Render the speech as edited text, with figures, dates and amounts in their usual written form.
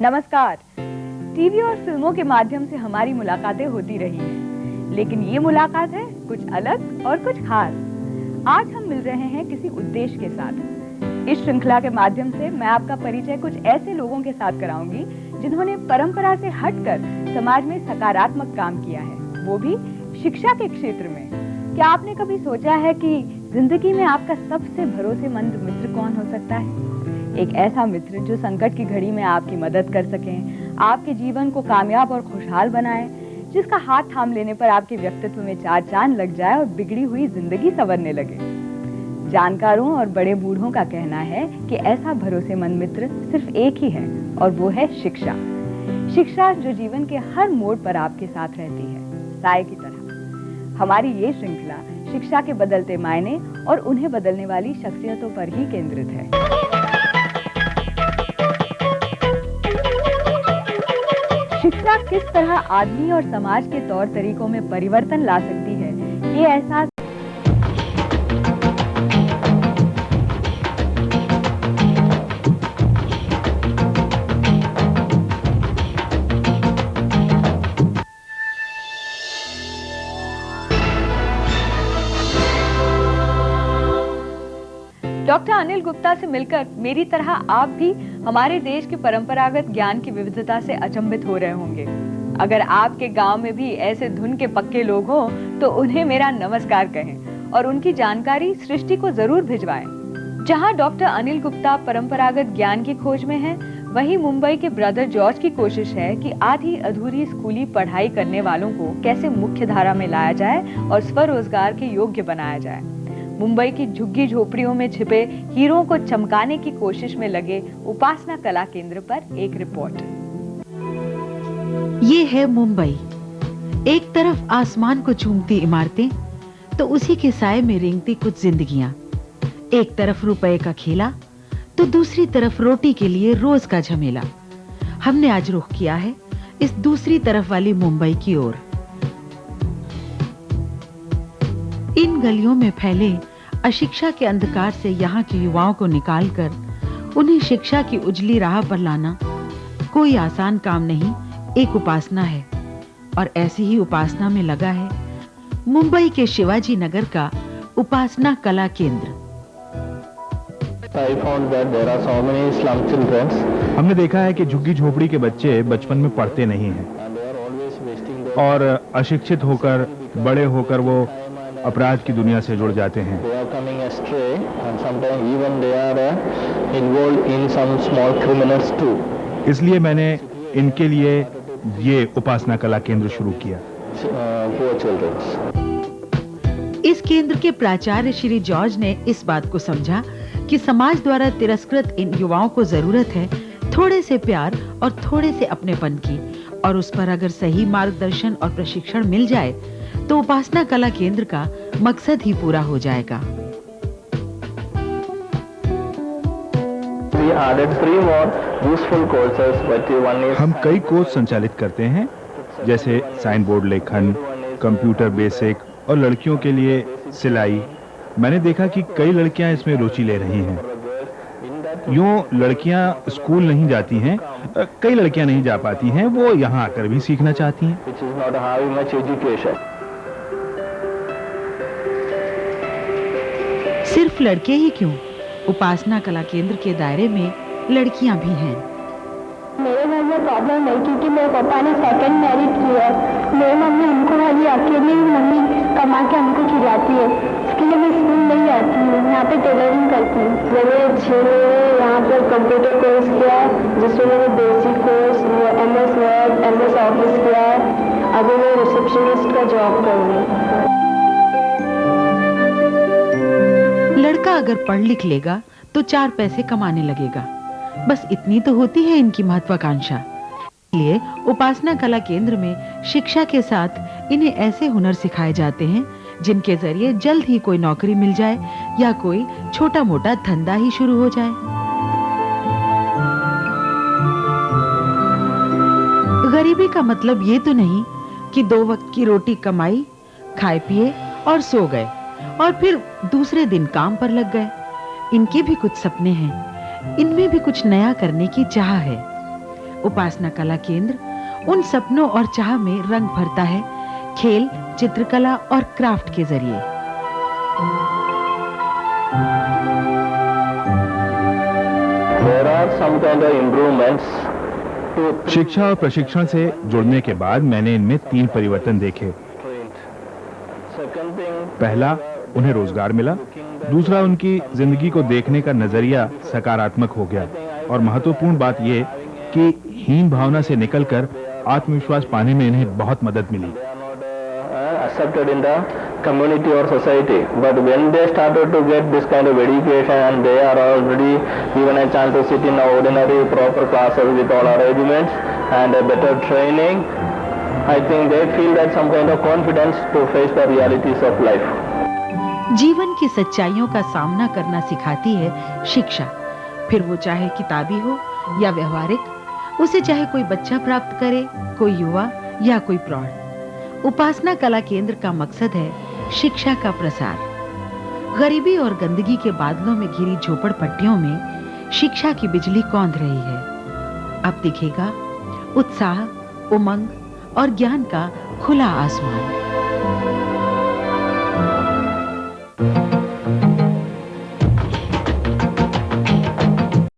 नमस्कार। टीवी और फिल्मों के माध्यम से हमारी मुलाकातें होती रही हैं, लेकिन ये मुलाकात है कुछ अलग और कुछ खास। आज हम मिल रहे हैं किसी उद्देश्य के साथ। इस श्रृंखला के माध्यम से मैं आपका परिचय कुछ ऐसे लोगों के साथ कराऊंगी जिन्होंने परंपरा से हटकर समाज में सकारात्मक काम किया है, वो भी शिक्षा के क्षेत्र में। क्या आपने कभी सोचा है कि जिंदगी में आपका सबसे भरोसेमंद मित्र कौन हो सकता है? एक ऐसा मित्र जो संकट की घड़ी में आपकी मदद कर सके, आपके जीवन को कामयाब और खुशहाल बनाए, जिसका हाथ थाम लेने पर आपके व्यक्तित्व में चार चांद लग जाए और बिगड़ी हुई जिंदगी संवरने लगे। जानकारों और बड़े बूढ़ों का कहना है कि ऐसा भरोसेमंद मित्र सिर्फ एक ही है और वो है शिक्षा। शिक्षा जो जीवन के हर मोड़ पर आपके साथ रहती है, साए की तरह। हमारी ये श्रृंखला शिक्षा के बदलते मायने और उन्हें बदलने वाली शख्सियतों पर ही केंद्रित है। शिक्षा किस तरह आदमी और समाज के तौर तरीकों में परिवर्तन ला सकती है, ये एहसास डॉक्टर अनिल गुप्ता से मिलकर मेरी तरह आप भी हमारे देश के परंपरागत ज्ञान की विविधता से अचंभित हो रहे होंगे। अगर आपके गांव में भी ऐसे धुन के पक्के लोग हों तो उन्हें मेरा नमस्कार कहें और उनकी जानकारी सृष्टि को जरूर भिजवाएं। जहां डॉक्टर अनिल गुप्ता परंपरागत ज्ञान की खोज में हैं, वहीं मुंबई के ब्रदर जॉर्ज की कोशिश है कि आधी अधूरी स्कूली पढ़ाई करने वालों को कैसे मुख्य धारा में लाया जाए और स्वरोजगार के योग्य बनाया जाए। मुंबई की झुग्गी झोपड़ियों में छिपे हीरों को चमकाने की कोशिश में लगे उपासना कला केंद्र पर एक रिपोर्ट। ये है मुंबई। एक तरफ आसमान को चूमती इमारतें तो उसी के साए में रेंगती कुछ जिंदगियां। एक तरफ रुपए का खेला तो दूसरी तरफ रोटी के लिए रोज का झमेला। हमने आज रुख किया है इस दूसरी तरफ वाली मुंबई की ओर। इन गलियों में फैले अशिक्षा के अंधकार से यहाँ के युवाओं को निकालकर उन्हें शिक्षा की उजली राह पर लाना कोई आसान काम नहीं, एक उपासना है। और ऐसी ही उपासना में लगा है मुंबई के शिवाजी नगर का उपासना कला केंद्र। हमने देखा है कि झुग्गी झोपड़ी के बच्चे बचपन में पढ़ते नहीं हैं और अशिक्षित होकर बड़े होकर वो अपराध की दुनिया से जुड़ जाते हैं। इसलिए मैंने इनके लिए ये उपासना कला केंद्र शुरू किया। इस केंद्र के प्राचार्य श्री जॉर्ज ने इस बात को समझा कि समाज द्वारा तिरस्कृत इन युवाओं को जरूरत है थोड़े से प्यार और थोड़े से अपनेपन की, और उस पर अगर सही मार्गदर्शन और प्रशिक्षण मिल जाए तो उपासना कला केंद्र का मकसद ही पूरा हो जाएगा। हम कई कोर्स संचालित करते हैं, जैसे साइन बोर्ड लेखन, कंप्यूटर बेसिक और लड़कियों के लिए सिलाई। मैंने देखा कि कई लड़कियां इसमें रुचि ले रही हैं। यूं लड़कियां स्कूल नहीं जाती हैं, कई लड़कियां नहीं जा पाती हैं, वो यहाँ आकर भी सीखना चाहती हैं। सिर्फ लड़के ही क्यों, उपासना कला केंद्र के दायरे में लड़कियां भी हैं। मेरे घर में प्रॉब्लम नहीं, क्योंकि मेरे पापा ने सेकंड मैरिज किया है। मेरी मम्मी हमको वाली अकेली मम्मी कमा के हमको खिलाती है, इसके लिए मैं स्कूल नहीं जाती हूँ, यहाँ पे टेलरिंग करती हूँ। मैंने 6 महीने यहाँ पर कंप्यूटर कोर्स किया है, जिसमें मैंने basic course MS word MS office किया है। अभी मैं रिसेप्शनिस्ट का जॉब कर रही हूँ। लड़का अगर पढ़ लिख लेगा तो 4 पैसे कमाने लगेगा, बस इतनी तो होती है इनकी महत्वाकांक्षा। इसलिए उपासना कला केंद्र में शिक्षा के साथ इन्हें ऐसे हुनर सिखाए जाते हैं जिनके जरिए जल्द ही कोई नौकरी मिल जाए या कोई छोटा मोटा धंधा ही शुरू हो जाए। गरीबी का मतलब ये तो नहीं कि 2 वक्त की रोटी कमाई, खाए पिए और सो गए और फिर दूसरे दिन काम पर लग गए। इनके भी कुछ सपने हैं, इनमें भी कुछ नया करने की चाह है। उपासना कला केंद्र उन सपनों और चाह में रंग भरता है खेल, चित्रकला और क्राफ्ट के जरिए। There are some kind of improvements. शिक्षा और प्रशिक्षण से जुड़ने के बाद मैंने इनमें 3 परिवर्तन देखे। पहला, उन्हें रोजगार मिला। दूसरा, उनकी जिंदगी को देखने का नजरिया सकारात्मक हो गया। और महत्वपूर्ण बात यह कि हीन भावना से निकलकर आत्मविश्वास पाने में इन्हें बहुत मदद मिली। Accepted in the community or society, but when they started to get this kind of education and they are already given a chance to sit in ordinary proper classes with all arrangements and a better training, I think they feel that some kind of confidence to face the realities of life. जीवन की सच्चाइयों का सामना करना सिखाती है शिक्षा, फिर वो चाहे किताबी हो या व्यवहारिक, उसे चाहे कोई बच्चा प्राप्त करे, कोई युवा या कोई प्रौढ़। उपासना कला केंद्र का मकसद है शिक्षा का प्रसार। गरीबी और गंदगी के बादलों में घिरी झोपड़पट्टियों में शिक्षा की बिजली कौंध रही है। अब दिखेगा उत्साह, उमंग और ज्ञान का खुला आसमान।